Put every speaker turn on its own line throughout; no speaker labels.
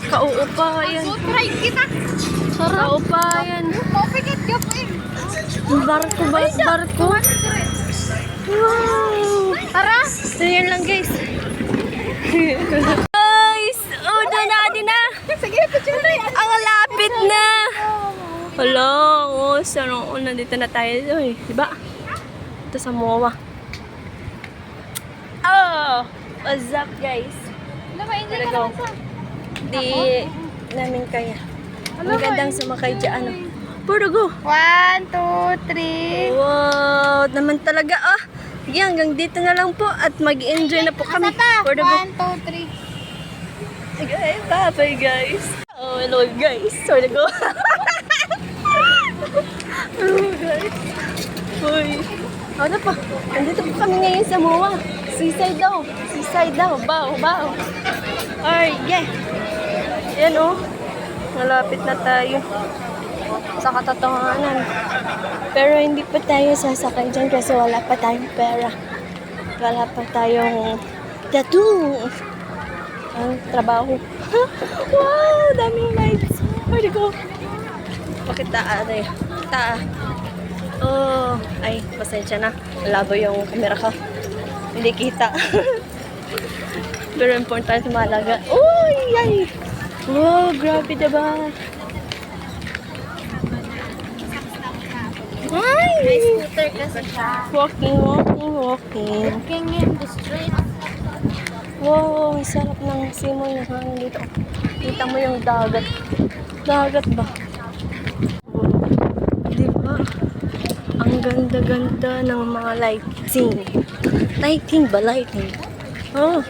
Kauupa yan.
Try kita.
Kauupa yan.
Mapigat ka po eh.
Barko. Wow.
Tara.
So yan lang guys. Guys, doon na na.
Sige, kutsura.
Ang lapit na. Hello, nandito na tayo doon, diba? Ito sa MOA. Oh, what's up guys?
Enjoy ka
Go.
naman sa.
Di namin kaya. Ang gandang sumakay dyan. Puro go.
1, 2, 3.
Wow, naman talaga ah. Sige, hanggang dito na lang po at mag-enjoy na po kami. Puro go.
1, 2, 3.
Sige, bye guys. Oh, hello guys. Puro go. Hello guys. Uy. Ano pa? Nandito po kami ngayon sa MOA. Seaside daw. Bow. Ay, yeah. Yan oh. Malapit na tayo sa katotohanan. Pero hindi pa tayo sasakay dyan kasi wala pa tayong pera. Wala pa tayong tattoo. Ang trabaho. Wow, daming lights. Where'd it go? Pakita ate. Oh, ay, pasensya na. Labo yung camera ko. Hindi kita. Pero important malaga. Uy, ay. Wow, grabe diba? Ay!
May scooter kasi siya.
Walking.
Walking in the street.
Wow, ang sarap ng simoy ng hangin dito. Kita mo yung dagat. Dagat ba? Wow. Diba? Ang ganda-ganda ng mga lighting. Lighting. Oh.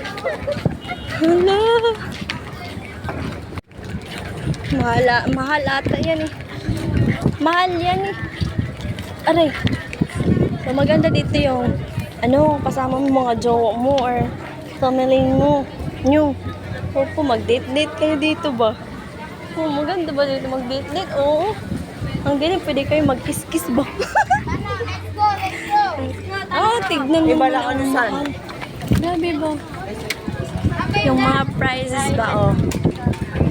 Hala. Mahal ata yan eh. Mahal yan eh. Aray. So maganda dito yung kasama mo mga jowa mo or family mo. Opo, mag-date kayo dito ba? Oh, maganda ba dito mag-date? Oo. Ang galing, pwede kayo mag-kiss ba? Tignan mo muna ang mahal. Grabe ba? Yung mga prizes ba, oh.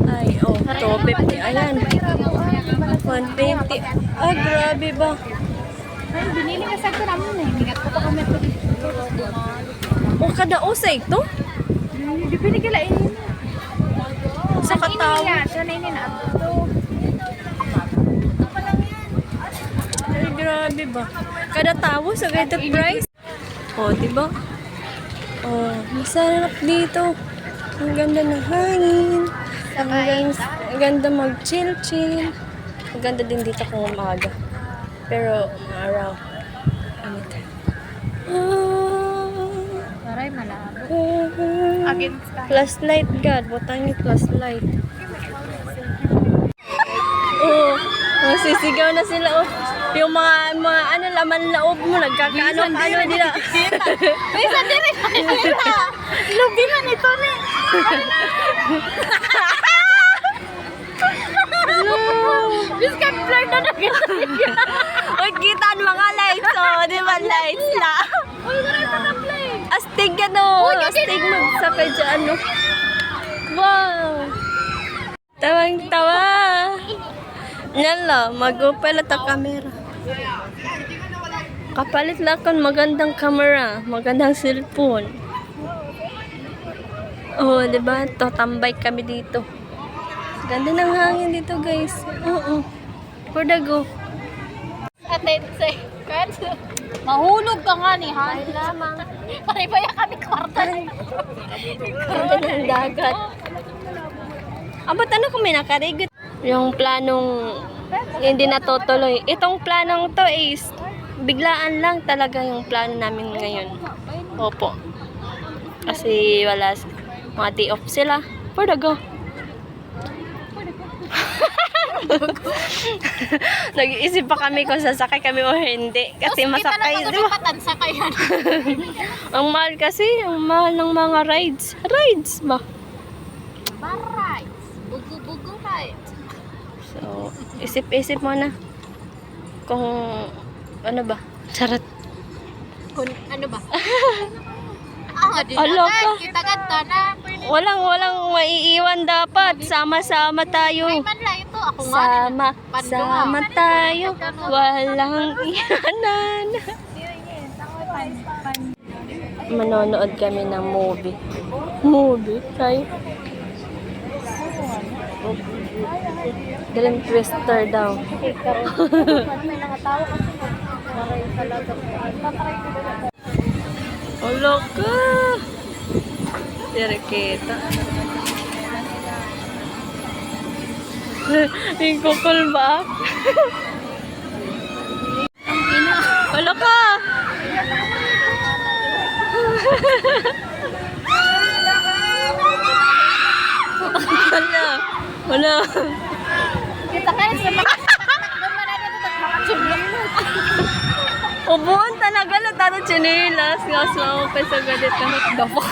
Ay, 250. Ayan. 120. Grabe ba?
Ay, binili ka sa namin eh. Mingat ko pa kami ito dito.
Kada usay ito?
Hindi pinigalain mo.
Sa kataw.
Sa nainin na ito.
Ay, grabe ba? Kada tawo sa ganitong price? Diba? Masarap dito. Ang ganda ng hangin. Ang ganda mag-chill. Ang ganda din dito kung umaga. Pero, araw.
Maray malabo. Against ka.
Flashlight, God. Butang yung flashlight. Sisigaw na sila, Yung mga laman loob mo, nagkakaano nila.
Bisa dire kanila. Lubihan ito ni. Bis ka blur na nakita.
Uy, kita ang mga lights, di ba lights la?
Uy, wala pa na play.
Astig astig magsakay dyan, Wow! Tawang-tawa. Yan lang, mag-upel at camera. Kapalit lang kung magandang camera, magandang cellphone. Diba? Tambay kami dito. Ganda ng hangin dito, guys. Pwede go.
Atense. Mahulog ka nga ni, ha?
Ay lamang.
Paribaya kami kwarta.
Ganda ng dagat. Ba't kung may nakarigot? Yung planong hindi natutuloy. Itong planong to is biglaan lang talaga yung plano namin ngayon. Opo. Kasi wala mga day off sila. Pwede go. Nag-iisip pa kami kung sasakay kami o hindi. Kasi masakay. Diba? Ang mahal kasi. Ang mahal ng mga rides. Rides ba?
Bar rides. Bugu-bugu rides.
So, isip-isip mo na. Kung ano ba? Charot.
Kung ano ba? nga din.
Alo ka.
Kita ganda na.
Walang maiiwan dapat. Sama-sama tayo.
Ay man lang ito. Ako nga.
Sama tayo. Walang iyanan. Manonood kami ng movie. Movie? Tayo? Dream Twister daw. Olo ka! Tira kita. Yung kukul ba? Olo ka! Wala.
Kita kayo sa mga... Doon man natin ito. Makachublang mo.
Ubuan talaga na tayo chinilas. Ngas na ako pa sa galit na dapak.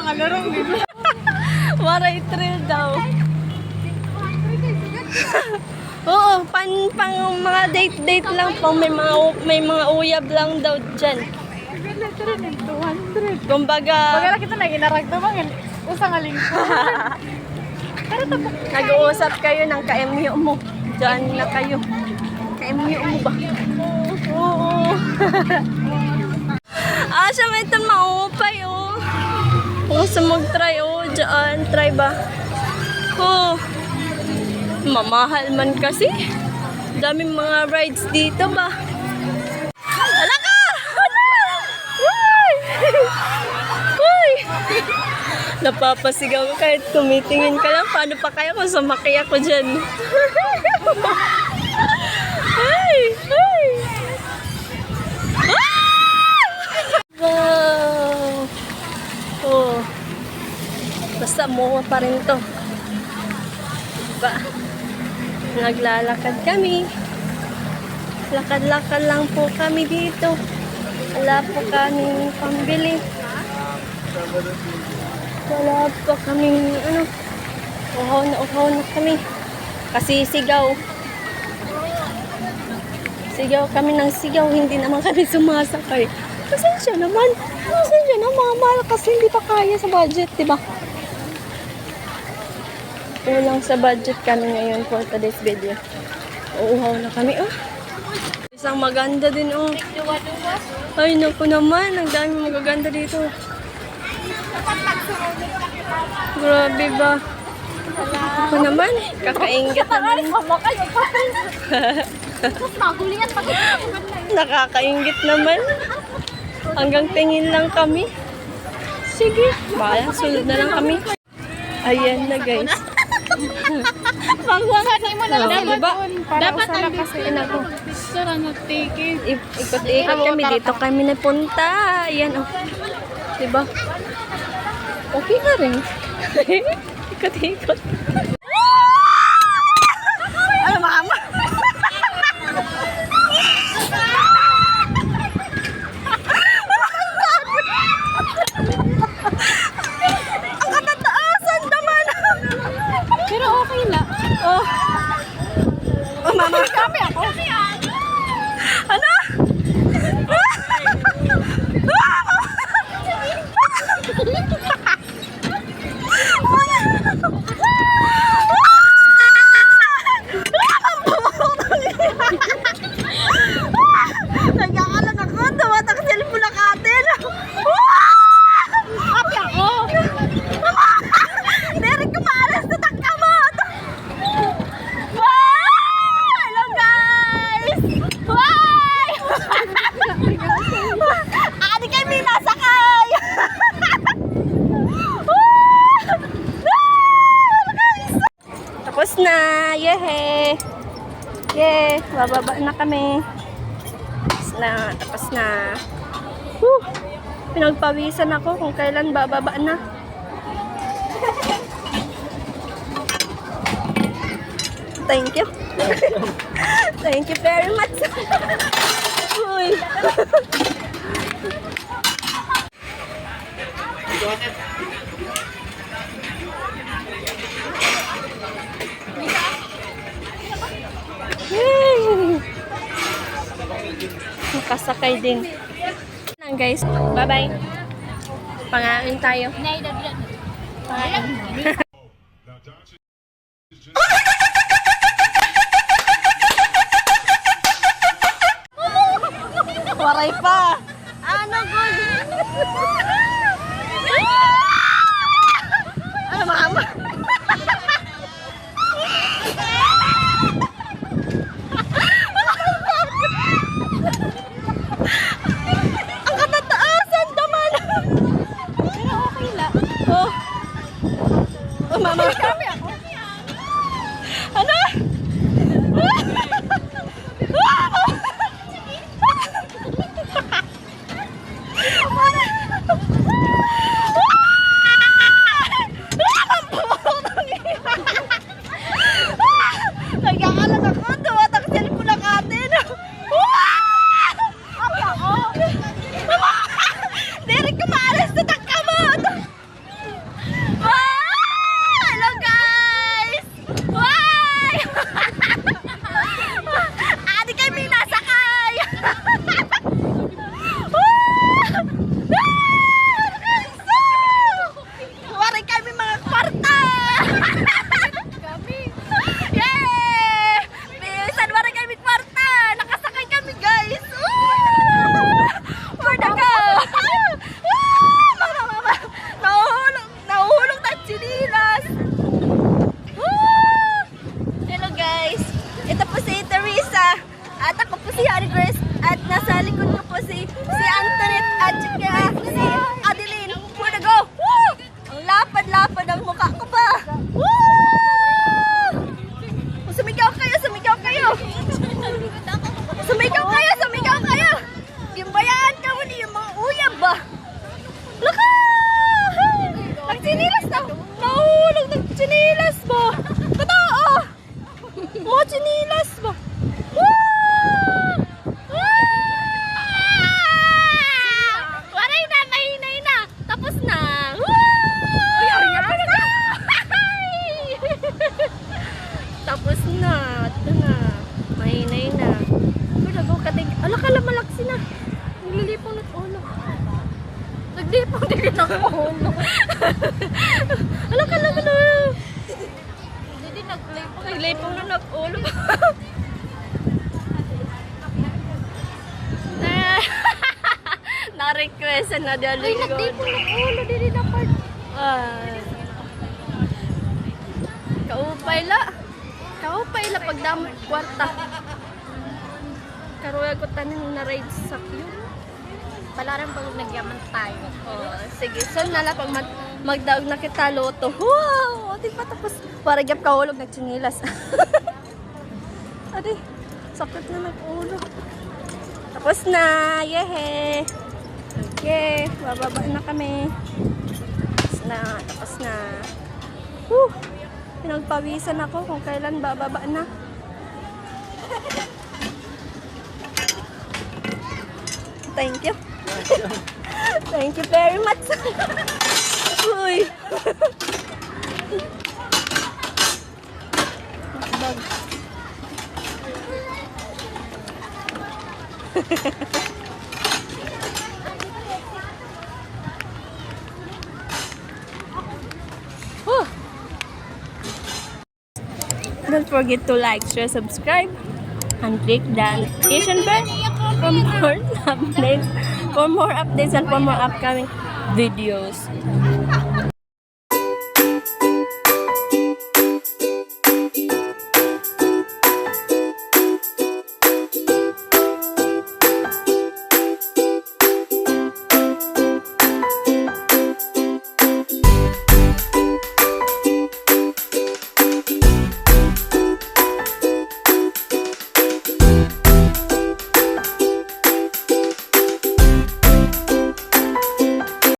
Mga larong bibig.
Waray thrill daw. Oo, pang mga date lang pang may mga uyab lang daw diyan. Kumbaga,
Pagkala kita na ginarag to bang usang aling ko.
nag-uusap kayo ng ka-MU mo. Diyan na kayo. Ka-MU mo ba? Oo. Siya may ito maupay, oh. Kung gusto mag-try, oh. Diyan, try ba? Oh. Mamahal man kasi. Daming mga rides dito ba? Ala ka! Ala! Uy! Uy! Napapasigaw ko kahit tumitingin ka lang. Paano pa kaya kung sumakay ako dyan? Ay! Ay! Ah! Wow! Oh. Basta mo pa rin to. Diba? Naglalakad kami. Lakad-lakad lang po kami dito. Wala po kaming pambili. Wala po kaming uhaw na kami. Kasi sigaw. Sigaw kami ng sigaw. Hindi naman kami sumasakay. Pasensya naman. Pasensya na mahal kasi hindi pa kaya sa budget, diba? Kulang sa budget kami ngayon for today's video. Uuhaw na kami, oh. Isang maganda din, oh. Ay, naku naman. Ang dami magaganda dito. Grabe ba? Ako naman. Kakaingit naman. Nakakaingit naman. Hanggang tingin lang kami. Sige. Bayan, sunod na lang kami. Ayan na, guys.
Pangwangan mo na lang
diba?
Dapat
Ayun ako.
Sara nagtikid.
Ikot-ikot kami. Dito kami napunta. Ayan, oh. Diba? Okay na rin. Ikot-ikot. Ay, mama! Ang katataasan naman!
Pero okay na.
Oh. Oh, mama.
Kami ako.
Ano? Nagkakalang ako. Tumatak cellphone na katin.
Kami ako.
Derek, kumalas na tagkamot! Hello, guys! Why? Adi kami nasakay! Tapos na! Yehe! Yeh! Bababa na kami. Tapos na. Whew! Pinagpawisan ako kung kailan bababa na. Thank you. Thank you very much. Uy. Nakasakay din. Lang guys. Bye-bye. Pangain tayo. Pangain. Waray pa. Ano good? Ano mama? Ang katataasan naman. Pero okay lang. Oh. Oh mama. Ano? Nagkakalang ako. Dumatang cellphone ang atin. Derek, kumaalas na tagkamot. Hello guys. Why? Adi kami nasakay. Wari kami mga kwarta. Yay! Bisan wari kami kwarta. Nakasakay kami guys. Where na ka? Mama. Nahuhulog na chinilas. Hello guys. Ito po si Teresa. At ako po si Harry Grace. At nasa likod ko po si Antoinette at saka si Adeline. Where na go? Woo! Ang lapad-lapad ang mukha ko pa. Woo! Sumigaw kayo. Sumigaw kayo. Gimbayaan ka mo yung mga uyab ba? Laka! Nagchinilas na. Nahulog ng chinilas mo. Totoo. Mo chinilas mo. Waray na, mahinay na. Tapos na. Tapos na. Ito na. Mahinay na. Pero katig. Ala ka malaksi na. Naglilipong ng ulo. Naglipong din ng ulo. Ala ka naman na. Hindi naglipong. Naglipong na ng ulo. Na-request na dali. Ay, nagdipon ng ulo. Dili na part. Kaupay la pagdamot kwarta. Karuya ko tanan na ride sa queue.
Palaran pag nagyaman tayo.
Oh, sige. So nala pag magdaog na kita loto. Wow! Di pa tapos. Para gyap kahulog nagchinilas. Adi, sakit na ng ulo. Tapos na. Yehe. Okay, bababa na kami. Tapos na. Pinagpawisan ako kung kailan bababa na. Thank you. Thank you very much. Uy. Bag. Don't forget to like, share, subscribe, and click the notification bell for more updates and for more upcoming videos.